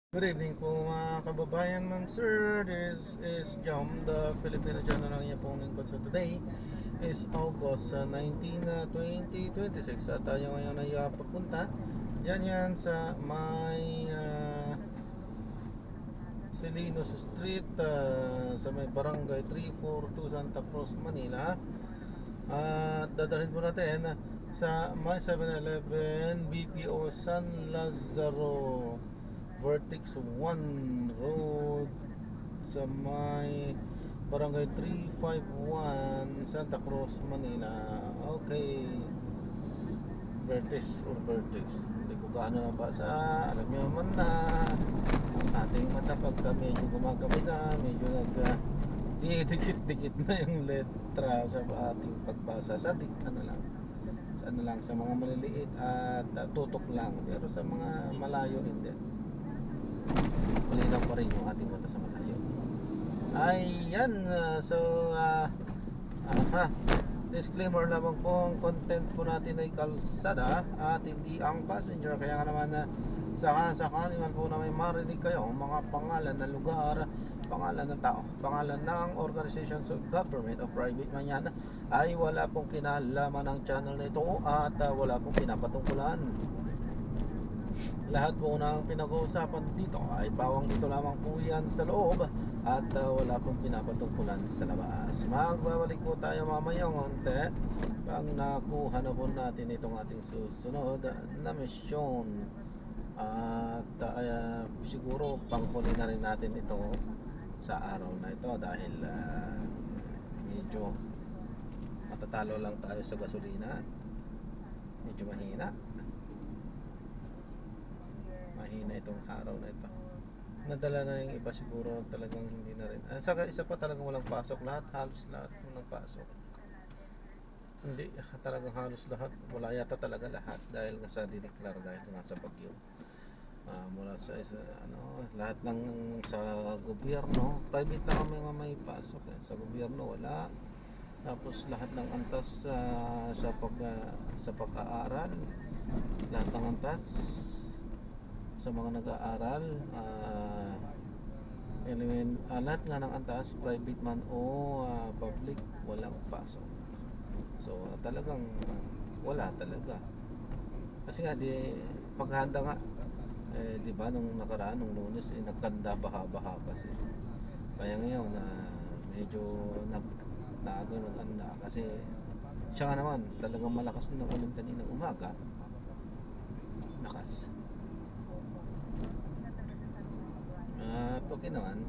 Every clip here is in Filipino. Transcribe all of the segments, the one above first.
Good evening po mga kababayan, ma'am sir. This is Jom, the Filipino channel ng inyong pong lingkod. So today is August 19, 2026 at tayo ngayon ay papunta dyan yan sa may Salinos Street, sa may barangay 342 Santa Cruz, Manila. At dadalhin po natin sa may 7-Eleven BPO San Lazaro Vertex 1 Road sa may barangay 351 Santa Cruz, Manila. Okay, Vertex or Vertex, hindi ko gaano nabasa. Alam nyo naman na ang ating mata pagka medyo gumagabi na, medyo dikit-dikit na yung letra sa ating pagbasa. Sa ano lang, sa ano lang, sa mga maliliit at tutok lang, pero sa mga malayo hindi. Malinaw pa rin yung ating mata sa malayo. Ayan, aha, disclaimer lamang po, ang content po natin ay kalsada at hindi ang passenger. Kaya nga naman saka-sakali man po na may marinig kayo mga pangalan ng lugar, pangalan ng tao, pangalan ng organizations of government o private man yan, ay wala pong kinalaman ng channel na ito at wala pong pinapatungkulan. Lahat po ng pinag-uusapan dito ay bawang dito lamang po yan sa loob at wala pong pinapatungkulan sa labas. Magbabalik po tayo mamaya konti pag nakuha na po natin itong ating susunod na misyon. At siguro panghuli na rin natin ito sa araw na ito dahil medyo matatalo lang tayo sa gasolina. Medyo mahina itong araw na ito. Nadala na yung iba, siguro talagang hindi na rin. Saka isa pa, talagang walang pasok. Halos lahat walang pasok. Hindi, talagang halos lahat. Wala yata talaga lahat dahil nga sa dineclare dahil nga sa bagyo. Mula sa lahat ng sa gobyerno, private lang kami nga may pasok. Sa gobyerno wala. Tapos lahat ng antas sa pag-aaral, lahat ng antas sa mga nag-aaral, lahat nga ng antas, private man o public, walang pasok. So talagang wala talaga. Kasi nga paghanda nga, di ba nung nakaraan, nung Lunes, nagkanda baha-baha kasi. Kaya ngayon medyo naago maganda kasi siya nga naman talagang malakas din ang ulan kaninang umaga. Lakas. At okay naman,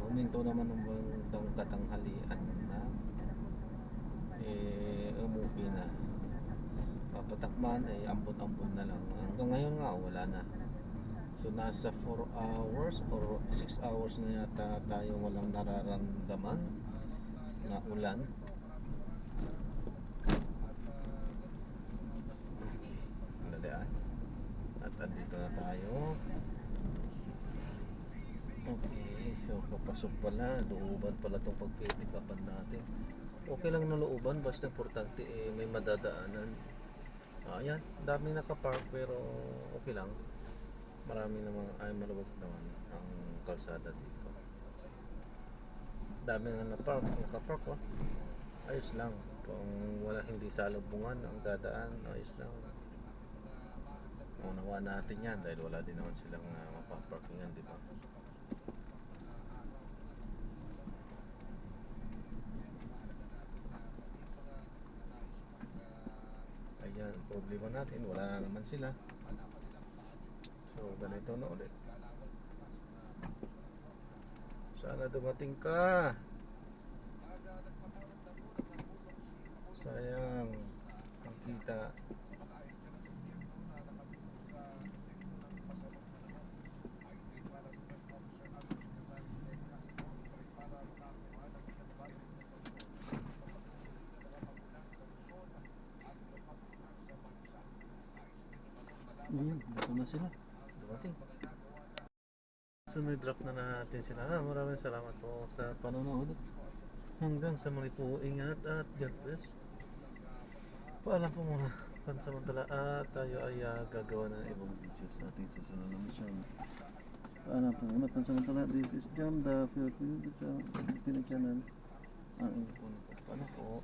huminto naman ng bandang katanghalian na umuwi na. Papatakman ay ambon-ambon na lang. Hanggang ngayon nga wala na. So nasa 4 hours or 6 hours na yata tayo walang nararamdaman na ulan. Okay, nalaan. At andito na tayo. Okay, so papasok pala, looban pala itong pag-pick upan natin. Okay lang na looban, basta importante may madadaanan. Ayan, daming nakapark pero okay lang. Marami namang ay maluwag naman ang kalsada dito. Daming nakapark oh. Ayos lang. Kung wala hindi salubungan ang dadaan, ayos lang. Unawa natin yan dahil wala din naman silang mapaparkingan, di ba? Ayan, problema natin, wala na naman sila. So, ganito na ulit. Sana dumating ka. Sayang ang kita. Ayan, dito na sila. Dumating. So, drop na natin sila. Maraming salamat po sa panonood. Hanggang sa muli po, ingat at God bless. Paalam po muna pansamantala at tayo ay gagawa ng ibang video sa ating susunod na mission. Ano po, una pansamantala, this is John, the Filipino channel. Ano po, ano po?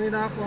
na ako.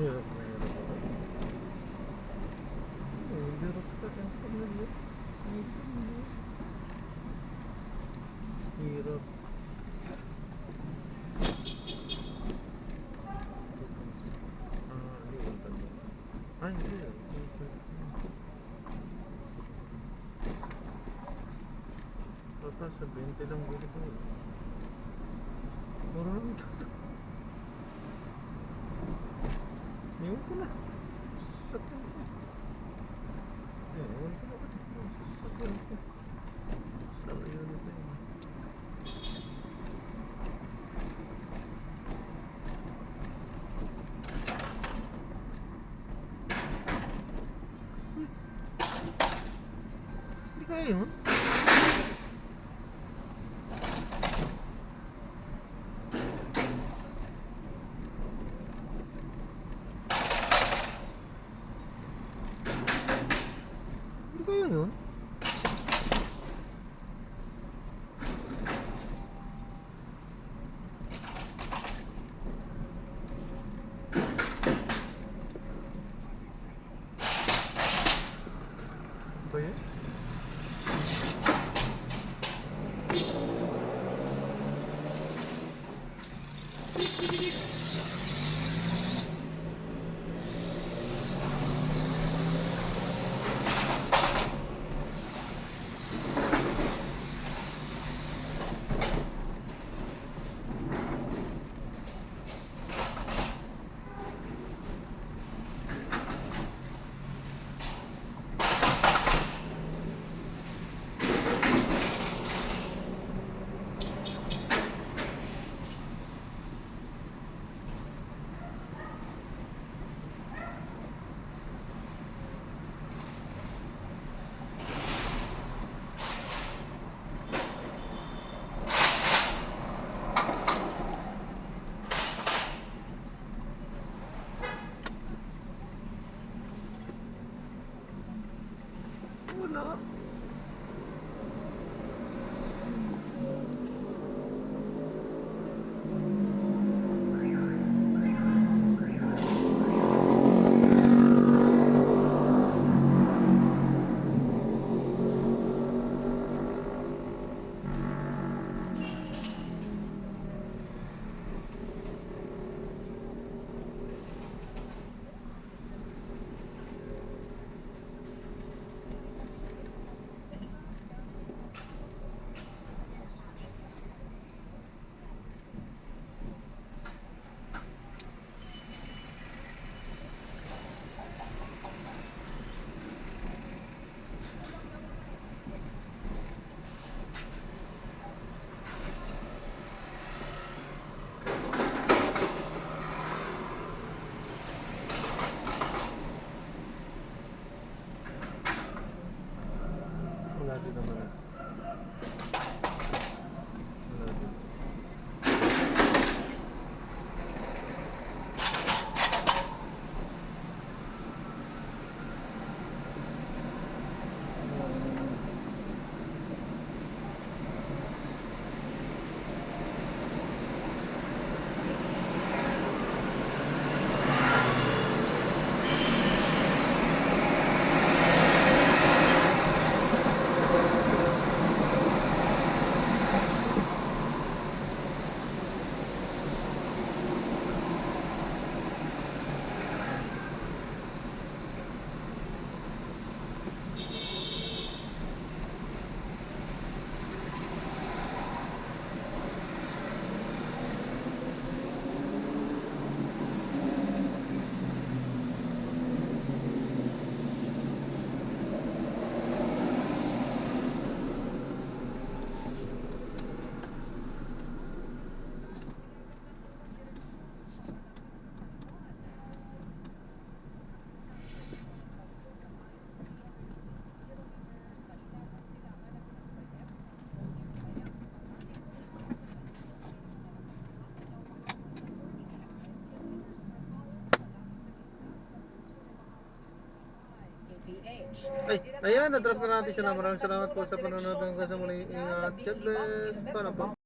Hirap na hirap ako. Biros ka yung pamilya. Ay, pamilya. Hirap. Hindi yung tanda. Ay, hindi yan. Papa, sa 20 lang bili ko yun. Mura lang ito. Iwan ko na. Sasakyan ko. Iwan ko na. Sasakyan ko. Saan yun ito yun? Hindi kaya yun? Hindi kaya yun? Ba yan? Wala. Wala din naman. Wala din. Ay, ayan, na-drop na natin sila. Maraming salamat po sa panonood hanggang sa muli. Ingat. God bless. Para po.